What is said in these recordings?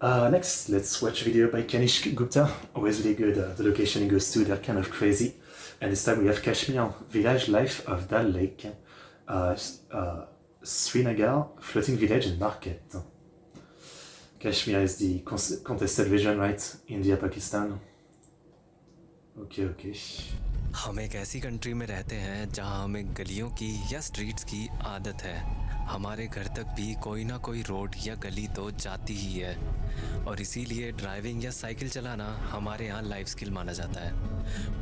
Next, let's watch a video by Kanish Gupta. Always really good. The location he goes to, they're kind of crazy. And this time we have Kashmir, village life of Dal Lake, Srinagar, floating village and market. Kashmir is the contested region, right? India, Pakistan. Okay. हम एक ऐसी country में रहते हैं जहां हमें गलियों की या स्ट्रीट्स की आदत है। हमारे घर तक भी कोई ना कोई रोड या गली तो जाती ही है और इसीलिए ड्राइविंग या साइकिल चलाना हमारे यहाँ लाइफ स्किल माना जाता है।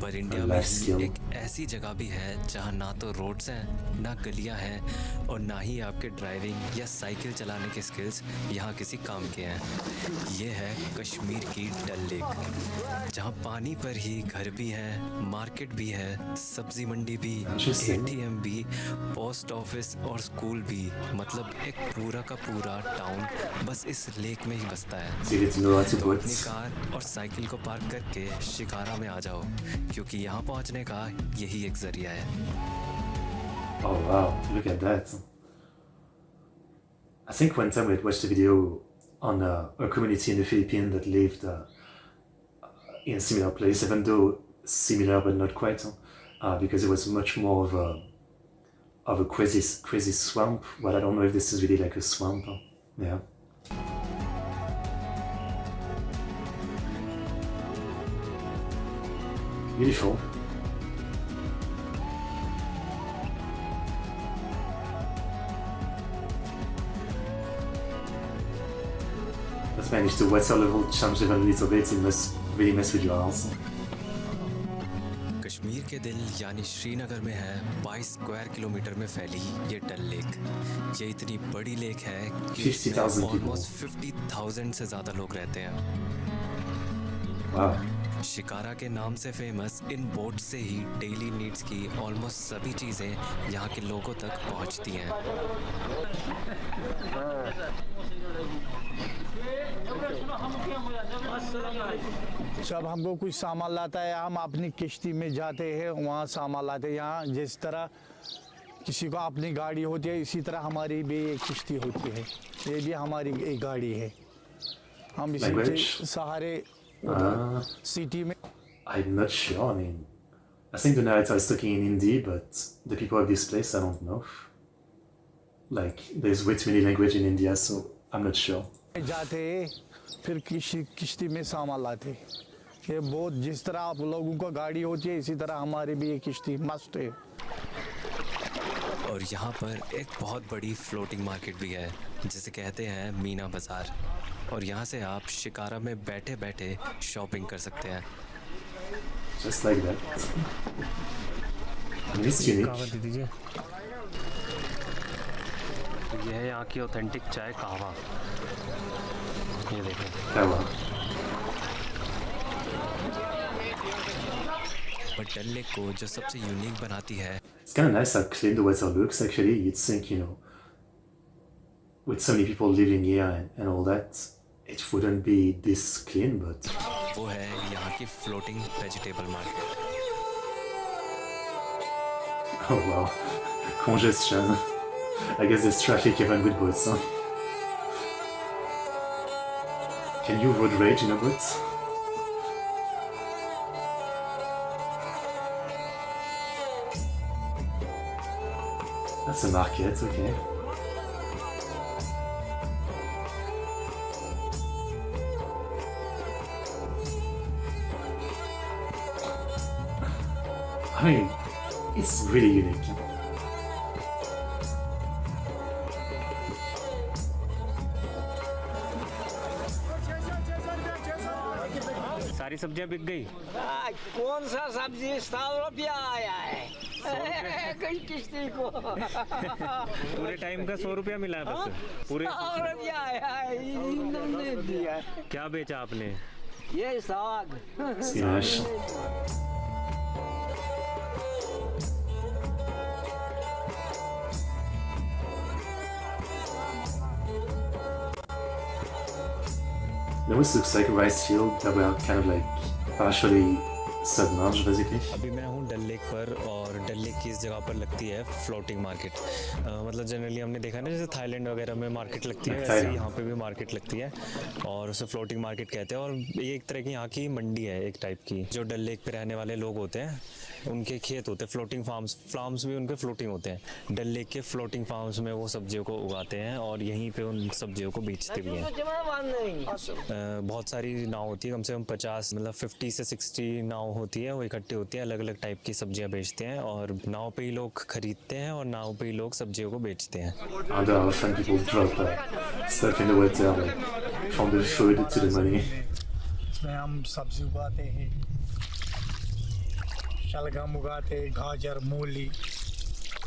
पर इंडिया में ही एक ऐसी जगह भी है जहाँ ना तो रोड्स हैं, ना गलियाँ हैं और ना ही आपके ड्राइविंग या साइकिल चलाने के स्किल्स यहाँ किसी काम के हैं। ये है कश्मीर की डल लेक, जहाँ पानी पर ही घर भी है, मार्केट भी है, सब्जी मंडी भी, ATM भी, पोस्ट ऑफिस और स्कूल भी, मतलब एक पूरा का पूरा टाउन बस इस लेक में ही बसता है। तो अपनी कार और साइकिल को पार्क करके शिकारा में आ जाओ, क्योंकि यहाँ पहुँचने का यही एक जरिया है। Oh wow, look at that. I think one time we had watched a video on a community in the Philippines that lived in a similar place, even though similar but not quite, because it was much more of a crazy swamp. Well, I don't know if this is really like a swamp. Yeah. Beautiful. Let's manage the water level change even a little bit. It must really mess with your eyes. Kashmir के दिल यानी श्रीनगर में है 22 square kilometre में फैली ये डल lake. ये इतनी बड़ी लेक है कि इसमें ऑलमोस्ट 50,000 से ज़्यादा लोग रहते हैं। Wow. शिकारा के नाम से फेमस इन बोट से ही डेली नीड्स की ऑलमोस्ट सभी चीज़ें यहाँ के लोगों तक पहुँचती हैं। जब हमको कुछ सामान लाता है, हम अपनी किश्ती में जाते हैं, वहाँ सामान लाते हैं। यहाँ जिस तरह किसी को अपनी गाड़ी होती है, इसी तरह हमारी भी एक किश्ती होती है। ये भी हमारी एक गाड़ी है। हम इसी के सहारे सिटी में। I'm not sure. I mean, I think the narrator is talking in Hindi, but the people of this place, I don't know. Like, there's way too many languages in India, so I'm not sure. जाते हैं, फिर किश्ती में सामान लाते हैं। ये बहुत जिस तरह आप लोगों को गाड़ी होती है, इसी तरह हमारी भी एक किश्ती मस्त है। और यहाँ पर एक बहुत बड़ी फ्लोटिंग मार्केट भी है, जिसे कहते हैं मीना बाजार। और यहाँ से आप शिकारा में बैठे बैठे शॉपिंग कर सकते हैं। Just like that. It's unique. यह है यहाँ की ऑथेंटिक चाय कहवा। ये देखें। Kahwa. पर डल लेक को जो सबसे यूनिक बनाती है, It's kind of nice how clean the water looks. Actually, you'd think, with so many people living here and all that, it wouldn't be this clean, but वो है यहाँ की floating vegetable market. oh wow, congestion. I guess there's traffic even with boats, huh? Can you road rage in a boat? That's a market, okay. I mean, it's really unique. सारी सब्जियां बिक गई। कौन सा सब्जी 100 रुपया आया है कई किश्ती को। पूरे टाइम का 100 रुपया मिला है बस। पूरे 100 रुपया आया है, इन्होंने दिया। क्या बेचा आपने? ये साग। Spinach. It almost looks like a rice field that were kind of like partially submerged basically. अभी मैं हूँ डल लेक पर और डल लेक की इस जगह पर लगती है फ्लोटिंग मार्केट। मतलब जनरली हमने देखा ना जैसे थाईलैंड वगैरह में मार्केट लगती है, वैसे ही यहाँ पे भी मार्केट लगती है और उसे फ्लोटिंग मार्केट कहते हैं। और ये एक तरह की यहाँ की मंडी है एक टाइप की। जो डल लेक पे रहने वाले लोग होते हैं उनके खेत होते हैं, फ्लोटिंग फार्म्स भी उनके फ्लोटिंग होते हैं। डल लेक के फ्लोटिंग फार्म्स में वो सब्जियों को उगाते हैं और यहीं पे उन सब्जियों को बेचते भी हैं। बहुत सारी नाव होती है, कम से कम 50 मतलब 50 से 60 नाव होती है, वो इकट्ठी होती है, अलग अलग टाइप की सब्जियां बेचते हैं और नाव पे ही लोग खरीदते हैं और नाव पे ही लोग सब्जियों को बेचते हैं। And often people drop stuff in the water, like from the food to the money. इसमें हम सब्जी उगाते हैं, शलगम उगाते हैं, गाजर, मूली,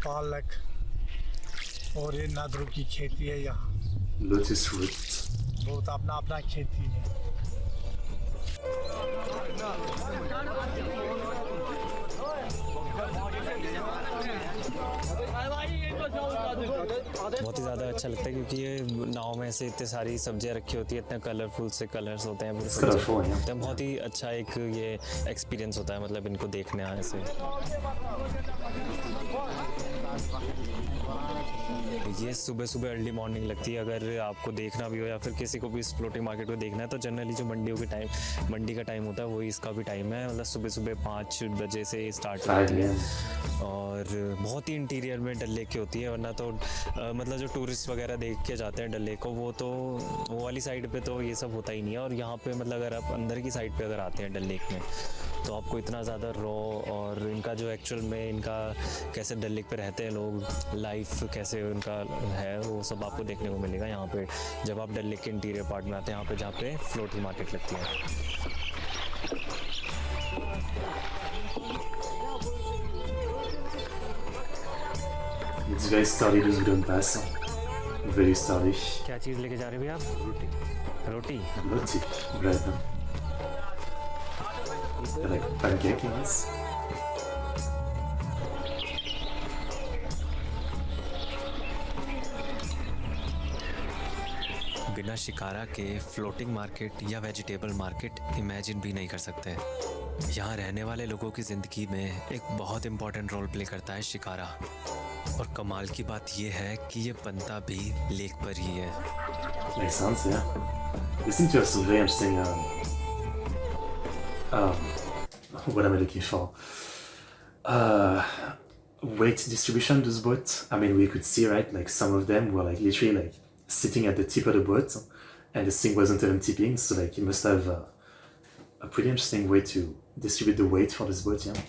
पालक और ये नादरू की खेती है यहाँ। Lotus root. बहुत अपना अपना खेती है। बहुत ही ज़्यादा अच्छा लगता है क्योंकि ये नाव में से इतनी सारी सब्जियां रखी होती है, इतने कलरफुल से कलर्स होते हैं, It's colorful, yeah. तो बहुत ही अच्छा एक ये एक्सपीरियंस होता है मतलब इनको देखने आने से। ये सुबह सुबह अर्ली मॉर्निंग लगती है। अगर आपको देखना भी हो या फिर किसी को भी इस फ्लोटिंग मार्केट को देखना है तो जनरली जो मंडी का टाइम होता है वही इसका भी टाइम है। मतलब सुबह सुबह 5 बजे से स्टार्ट होती है और बहुत ही इंटीरियर में डल लेक की होती है। वरना तो मतलब जो टूरिस्ट वगैरह देख के जाते हैं डल लेक को वो वाली साइड पे तो ये सब होता ही नहीं है। और यहाँ पे मतलब अगर आप अंदर की साइड पे अगर आते हैं डल लेक में तो आपको इतना ज़्यादा रॉ और इनका जो एक्चुअल में इनका कैसे डल लेक पे रहते हैं लोग, लाइफ कैसे उनका है, वो सब आपको देखने को मिलेगा यहाँ पे जब आप डल लेक के इंटीरियर पार्ट में आते हैं, यहाँ पे जहाँ पे फ्लोटिंग मार्केट लगती है। It's very sturdy, this wooden pass. Very sturdy. क्या चीज़ लेके जा रहे हैं भैया आप? रोटी। Roti, bread. They're like pancake, yes. बिना शिकारा के फ्लोटिंग मार्केट या वेजिटेबल मार्केट इमेजिन भी नहीं कर सकते। यहाँ रहने वाले लोगों की ज़िंदगी में एक बहुत इम्पोर्टेंट रोल प्ले करता है शिकारा। और कमाल की बात यह है कि ये बनता भी लेक पर ही है। Makes sense, yeah. They seem to have some very interesting, what am I looking for? Weight distribution of those boats. I mean, we could see, right, like some of them were like literally like sitting at the tip of the boat and this thing wasn't even tipping, so like you must have a pretty interesting way to distribute the weight for this boat, yeah.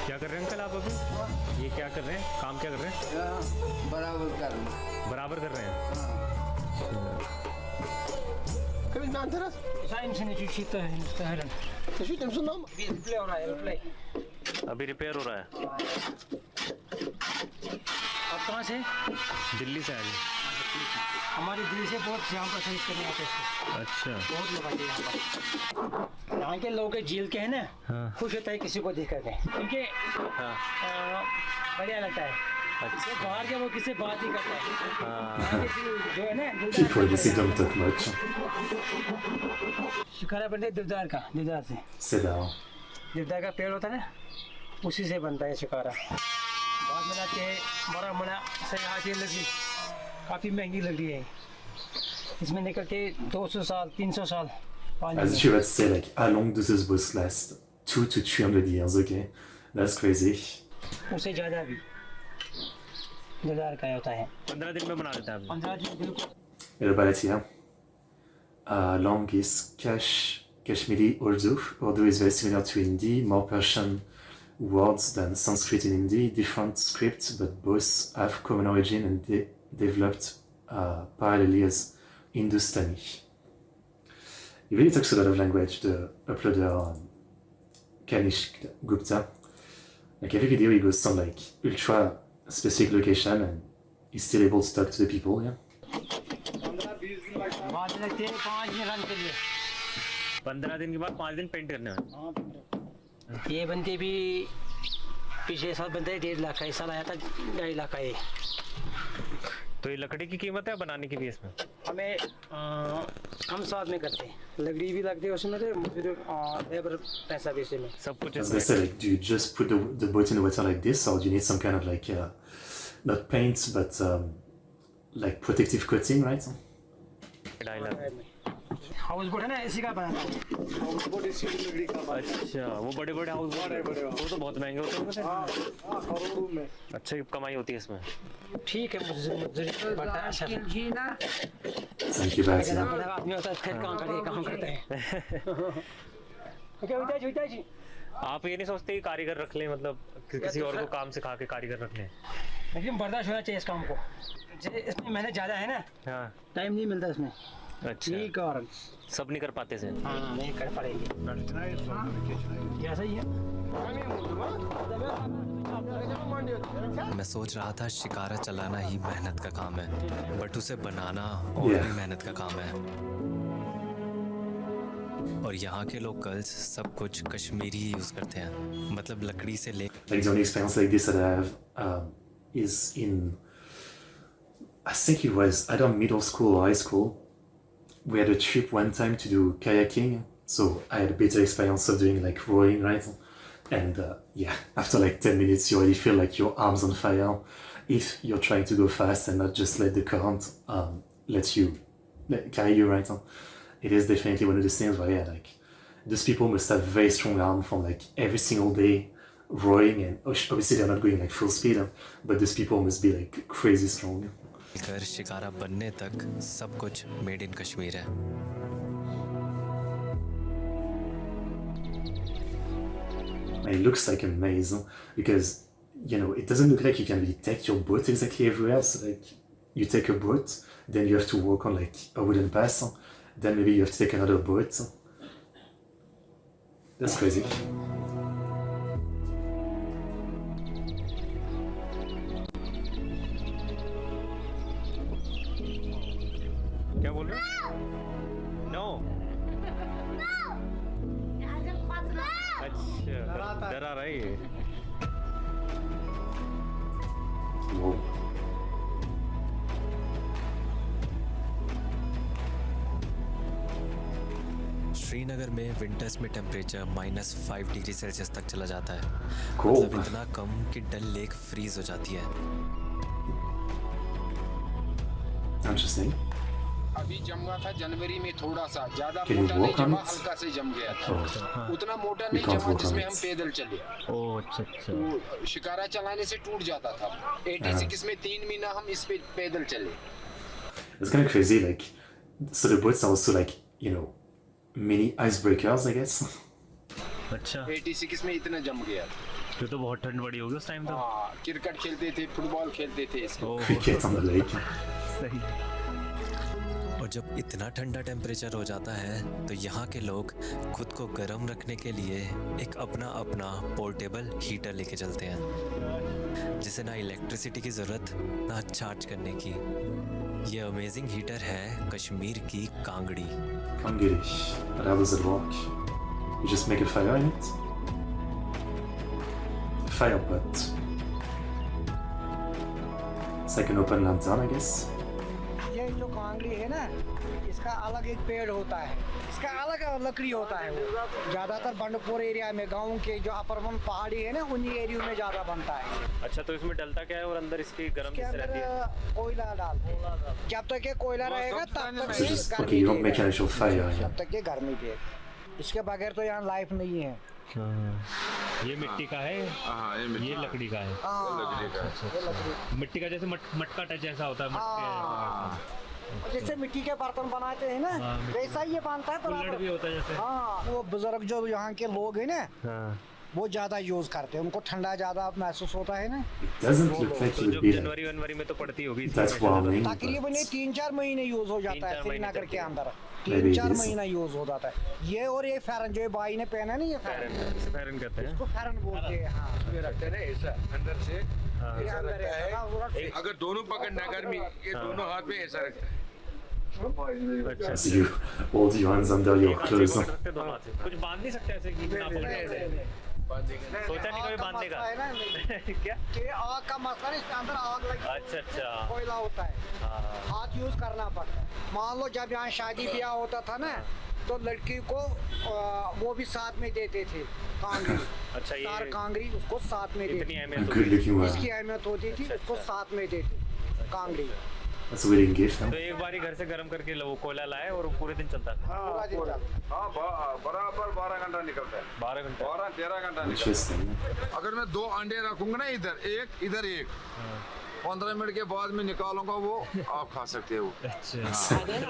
क्या कर रहे हैं uncle आप अभी? ये क्या कर रहे हैं? काम क्या कर रहे हैं? बराबर कर रहे हैं। अभी रिपेयर हो रहा है। आप कहाँ से? दिल्ली से आए। हमारी दिल्ली से बहुत यहाँ पर सर्विस करने आते हैं। अच्छा। बहुत लोग आते हैं यहाँ पर। यहाँ के लोग झील के हैं ना, खुश होता है किसी को देख करके, क्योंकि बढ़िया लगता है। अच्छा। बाहर के वो किसी बात ही करता है। जो है ना People, they seem don't talk much. Shikara बनते देवदार का, देवदार से। Cedar. देवदार का पेड़ होता है ना, उसी से बनता है शिकारा। बाद में लाके बड़ा सही हाथी लगी, काफ़ी महंगी लग रही है। इसमें निकल के 200 साल 300 साल As if you would say, like, how long does this boat last? 200 to 300 years, okay? That's crazy. उससे ज़्यादा भी देवदार का होता है। 15 दिन में बना देता है। 15 दिन बिल्कुल। Et le ballet here. Langue is Kashmiri Urdu. Urdu is very similar to Hindi, more Persian words than Sanskrit in Hindi, different scripts, but both have common origin and they developed parallelly as Hindustani. He really talks a lot of language, the uploader Kanish Gupta. Like every video he goes some like ultra specific location and he's still able to talk to the people, yeah. बाद लगते हैं 5 दिन run के लिए। 15 दिन के बाद 5 दिन पेंट करने में। ये बनते भी पिछले साल बनते 1.5 लाख का, इस साल आया था 2.5 लाख का। ये तो ये लकड़ी की कीमत है बनाने की भी इसमें? हमें हम साथ में करते हैं, लकड़ी भी लगती है उसमें, तो फिर लेबर पैसा भी इसी में। सब कुछ As they say, like, do you just put the boat in the water like this, or do you need some kind of like, not paint, but like protective coating, right? Dialer. House boat है ना, इसी का बनाता है। अच्छा, वो बड़े बड़े हाउस वो तो बहुत महंगे होते हैं। अच्छा कमाई होती है इसमें। ठीक है, मुझे पता है। अच्छा Thank you, Betsy. अगर आदमी होता है फिर काम करते हैं। ओके, जी। आप ये नहीं सोचते कि कारीगर रख लें, मतलब किसी और को काम सिखा के कारीगर रख लें? लेकिन बर्दाश्त होना चाहिए इस काम को, इसमें मेहनत ज़्यादा है ना, हाँ। टाइम नहीं मिलता इसमें। अच्छा, यही कारण। सब नहीं कर पाते से। हाँ, नहीं कर पाएगी। ऐसा ही है। मैं सोच रहा था शिकारा चलाना ही मेहनत का काम है, बट उसे बनाना और Yeah. भी मेहनत का काम है। और यहाँ के लोकल्स सब कुछ कश्मीरी ही यूज करते हैं, मतलब लकड़ी से ले। Like the only experience like this that I have is in, I think it was either middle school or high school. We had a trip one time to do kayaking, so I had a better experience of doing like rowing, right? And yeah, after like 10 minutes, you already feel like your arms on fire if you're trying to go fast and not just let the current carry you, right? It is definitely one of those things where, yeah, like those people must have very strong arms from like every single day rowing, and obviously they're not going like full speed, but those people must be like crazy strong. कर शिकारा बनने तक सब कुछ made in Kashmir है। It looks like a maze because, you know, it doesn't look like you can really take your boat exactly everywhere. So like you take a boat, then you have to walk on like a wooden path, then maybe you have to take another boat. That's crazy. क्या बोल रहे हो? No. अच्छा, डरा रहा है ये। Whoa. Srinagar में विंटर्स में टेम्परेचर -5 डिग्री सेल्सियस तक चला जाता है, Cool. मतलब इतना कम कि डल लेक फ्रीज हो जाती है। Interesting. अभी जम गया था जनवरी में, थोड़ा सा, ज्यादा Can you मोटा नहीं walk on जमा, it? हल्का से जम गया था। Oh. उतना मोटा You नहीं can't जमा walk on जिसमें it. हम पैदल चले। ओह अच्छा। वो शिकारा चलाने से टूट जाता था। 86 में 3 महीना हम इस पे पैदल चले। It's kind of crazy. Like, so the boats are also like, you know, mini icebreakers, I guess. अच्छा, 86 में इतना जम गया था। तो बहुत ठंड पड़ी होगी उस टाइम तो। हाँ, क्रिकेट खेलते थे, फुटबॉल खेलते थे इसमें। ओह, Cricket on the lake. सही। और जब इतना ठंडा टेम्परेचर हो जाता है तो यहाँ के लोग खुद को गर्म रखने के लिए एक अपना पोर्टेबल हीटर लेके चलते हैं, जिसे ना इलेक्ट्रिसिटी की ज़रूरत ना चार्ज करने की। ये अमेजिंग हीटर है कश्मीर की Kangri. Kangirish. But how does it work? You just make a fire in it? Fire pot. It's like an open lantern, I guess. ये जो कांगड़ी है ना, इसका अलग एक पेड़ होता है, इसका अलग लकड़ी होता है। वो ज़्यादातर बंडपुर एरिया में, गांव के जो अपर वन पहाड़ी है ना, उन्हीं एरियो में ज़्यादा बनता है। अच्छा, तो इसमें डलता क्या है और अंदर इसकी गर्म इसके कैसे रहती है? अंदर कोयला डालते हैं, जब तक ये कोयला रहेगा तब तक So ये just, okay, गर्मी you don't make देगा। an actual fire. Yeah. जब तक ये गर्मी दे, इसके बगैर तो यहाँ लाइफ नहीं है। ये मिट्टी का है, हाँ, ये लकड़ी का है। हाँ, ये लकड़ी। मिट्टी का जैसे मटका टच जैसा होता है। हाँ, जैसे मिट्टी के बर्तन बनाते हैं ना, हाँ, वैसा ही ये बनता है कुल्हड़ भी बराबर। होता है जैसे। हाँ, वो बुजुर्ग जो यहाँ के लोग हैं ना, हाँ। वो ज्यादा यूज करते हैं, उनको ठंडा ज्यादा महसूस होता है ना। It doesn't look like तो you जो would be like. जनवरी में तो पड़ती होगी। That's warming. तकरीबन ये But 3-4 महीने यूज हो जाता है 3-4 महीने श्रीनगर तक के अंदर। Maybe it 3-4 is. महीना यूज हो जाता है। ये और ये फैरन जो ये भाई ने पहना नहीं, ये फैरन, फैरन कहते हैं। इसको फैरन बोलते हैं। हाँ, रखते ना ऐसा अंदर से, ये अंदर है, हाँ, वो रख- अगर दोनों पकड़ना गर्मी, ये दोनों हाथ में ऐसा रखता है। अच्छा, so you hold your hands under your एक हाथ से clothes. पकड़ सकते हैं, दोनों हाथ से। कुछ बांध नहीं सकते ऐसे कि बिना पकड़े ऐसे। सोचा नहीं कभी बांधने का है ना क्या कि आग का मसला है, इसके अंदर आग लगी अच्छा अच्छा कोयला होता है, हाँ हाथ यूज करना पड़ता है। मान लो जब यहाँ शादी ब्याह होता था ना, तो लड़की को वो भी साथ में देते थे कांगरी। अच्छा ये तार कांगरी उसको साथ में इतनी देते, अहमियत Good looking one. इसकी अहमियत होती थी, उसको साथ में देते Kangri. That's a wedding gift, तो huh? एक बार ही घर से गर्म करके वो कोयला लाए और पूरे दिन चलता था पूरा दिन चलता। हाँ बराबर 12 घंटा निकलता है 12 घंटे 12-13 घंटा निकलता Interesting. है। अगर मैं 2 अंडे रखूंगा ना इधर एक 15 मिनट के बाद मैं निकालूंगा वो आप खा सकते हो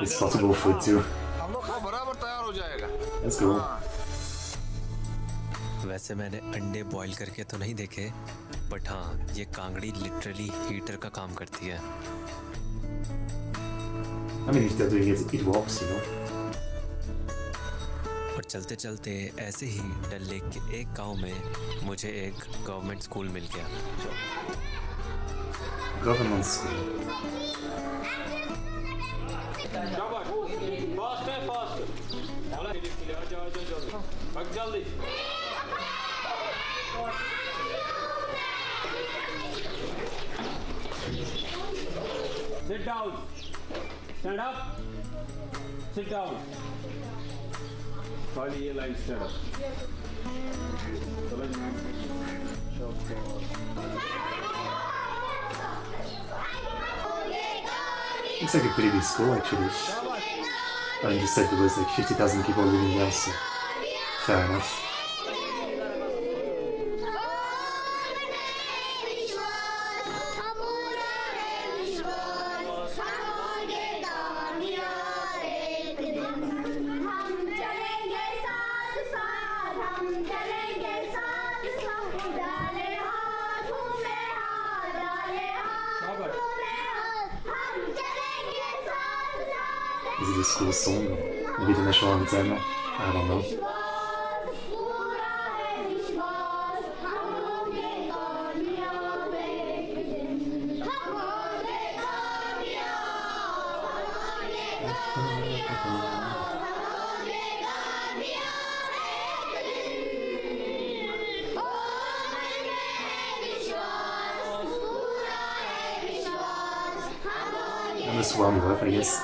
It's possible food too. हम लोग वो बराबर तैयार हो जाएगा। That's cool. हाँ वैसे मैंने अंडे बॉईल करके तो नहीं देखे, बट हाँ ये कांगड़ी लिटरली हीटर का काम करती है। I mean, if they're doing it, it works, you know. और चलते चलते ऐसे ही डल लेक के एक गांव में मुझे एक गवर्नमेंट स्कूल मिल गया। Government school. Sit down. Stand up. Sit down. खाली ये लाइन stand up. चलो जनाब. It's like a pretty big school, actually. I mean, you said there was like 50,000 people living there, so fair enough. Is it a school song? Or maybe the national anthem? I don't know. I must warm you up, I guess.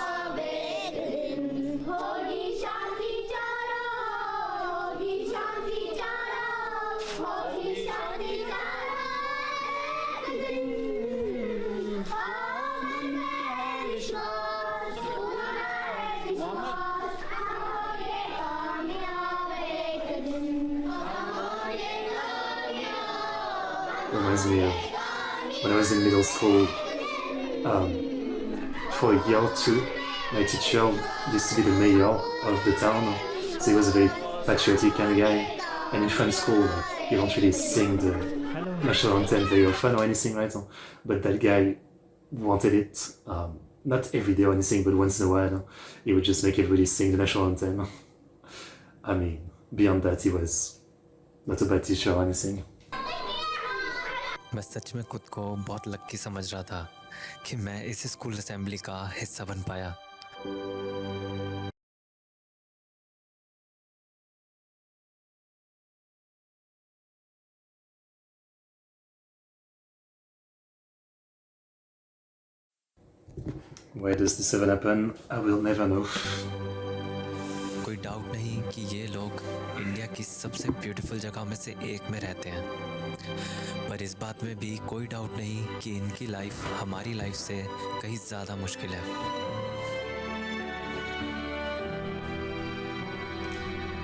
Reminds me of when I was in middle school. For a year or two, my teacher used to be the mayor of the town, so he was a very patriotic kind of guy. And in French school, you don't really sing the national anthem very often or anything, right? But that guy wanted it, not every day or anything, but once in a while, he would just make everybody sing the national anthem. I mean, beyond that, he was not a bad teacher or anything. मैं सच में खुद को बहुत लक्की समझ रहा था कि मैं इस स्कूल असेंबली का हिस्सा बन पाया। Why does this even happen? I will never know. कोई डाउट नहीं कि ये लोग इंडिया की सबसे ब्यूटीफुल जगह में से एक में रहते हैं, पर इस बात में भी कोई डाउट नहीं कि इनकी लाइफ हमारी लाइफ से कहीं ज़्यादा मुश्किल है।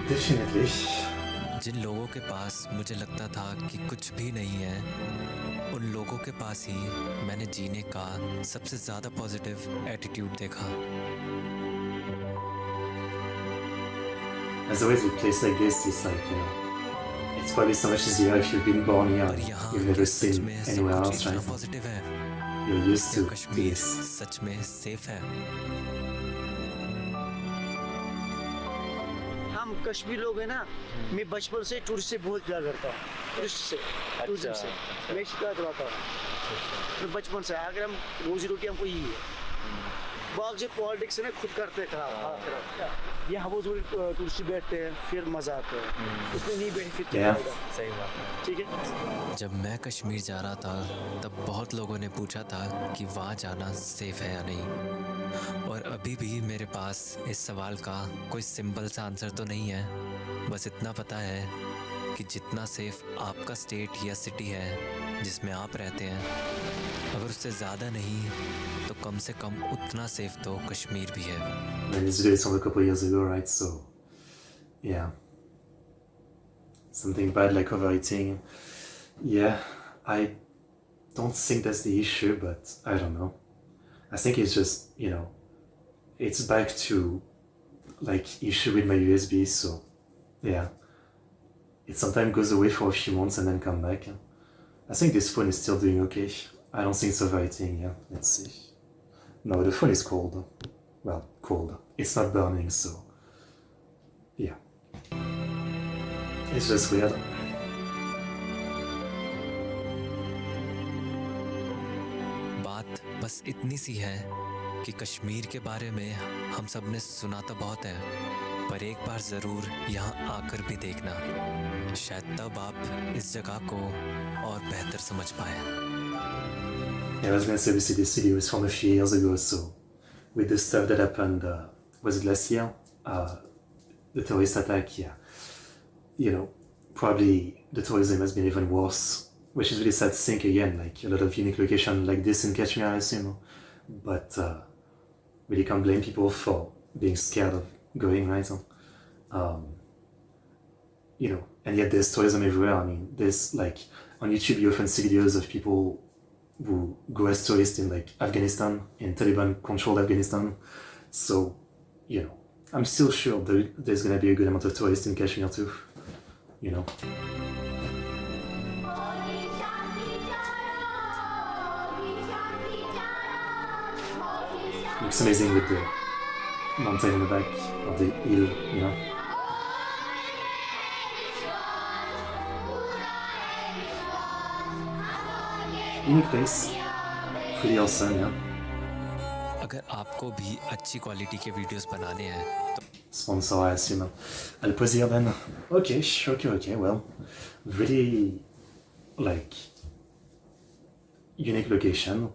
Definitely. जिन लोगों के पास मुझे लगता था कि कुछ भी नहीं है, उन लोगों के पास ही मैंने जीने का सबसे ज़्यादा पॉजिटिव एटीट्यूड देखा। As always, with place like this, it's like, you know, it's probably so much easier if you've been born here. पर यहाँ You've never सच seen में सब anywhere कुछ else, इतना right? पॉजिटिव है। You're used या to Kashmir this. सच में safe है। हम कश्मीर लोग हैं ना, मैं बचपन से टूरिस्ट से बहुत प्यार करता हूँ, टूरिस्ट से, टूरिज्म से मैं शिकायत करता हूँ। मैं बचपन से, अगर हम रोजी रोटी हमको यही है, बाकी जो पॉलिटिक्स है ना खुद करते खराब। यहाँ वो थोड़ी कुर्सी बैठते हैं फिर मज़ा आता है, उसमें नहीं बैठ फिर क्या Yeah. फायदा। सही बात है। ठीक है। जब मैं कश्मीर जा रहा था तब बहुत लोगों ने पूछा था कि वहाँ जाना सेफ है या नहीं, और अभी भी मेरे पास इस सवाल का कोई सिंपल सा आंसर तो नहीं है। बस इतना पता है कि जितना सेफ आपका स्टेट या सिटी है जिसमें आप रहते हैं, अगर उससे ज़्यादा नहीं तो कम से कम उतना सेफ तो कश्मीर भी है। I mean, this video is from a couple years ago, right? So, yeah. Something bad like overeating. Yeah, I don't think that's the issue, but I don't know. I think it's just, you know, it's back to like issue with my USB, so yeah. It sometimes goes away for a few months and then come back. I think this phone is still doing okay. I don't think it's overheating, yeah. Let's see. No, the phone is cold. Well, cold. It's not burning, so yeah. It's just weird. बात बस इतनी सी है कि कश्मीर के बारे में हम सब ने सुना तो बहुत है, पर एक बार ज़रूर यहाँ आकर भी देखना, शायद तब आप इस जगह को और बेहतर समझ पाए। Yeah, I was gonna say, obviously, this video is from a few years ago, so with the stuff that happened, was it last year? The terrorist attack, yeah. You know, probably the tourism has been even worse, which is really sad to think again, like a lot of unique locations like this in Kashmir, I assume. But really can't blame people for being scared of going, right? You know, and yet there's tourism everywhere. I mean, there's like on YouTube you often see videos of people who go as tourists in like Afghanistan, in Taliban-controlled Afghanistan. So, you know, I'm still sure there's gonna be a good amount of tourists in Kashmir too. You know. Looks amazing with the mountain in the back of the hill, you know. Unique place. Pretty awesome, yeah. अगर आपको भी अच्छी quality के videos बनाने हैं तो Sponsor, I assume. I'll pause here then. Okay, okay. Well, really, like, unique location.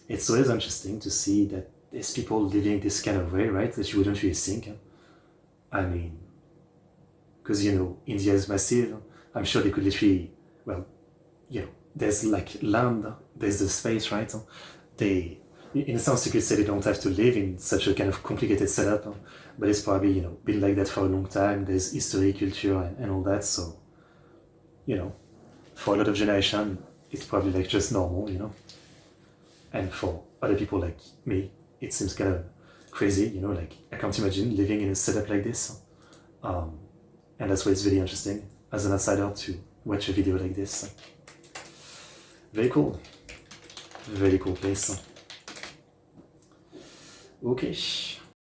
It's always interesting to see that there's people living this kind of way, right? That you wouldn't really think. I mean, because, you know, India is massive. I'm sure they could literally, well, you know, there's like land, there's the space, right? They, in a sense, you could say they don't have to live in such a kind of complicated setup, but it's probably, you know, been like that for a long time. There's history, culture, and all that. So, you know, for a lot of generation, it's probably like just normal, you know. And for other people like me, it seems kind of crazy, you know, like I can't imagine living in a setup like this. And that's why it's really interesting as an outsider to watch a video like this. Very cool. Very cool place. Okay.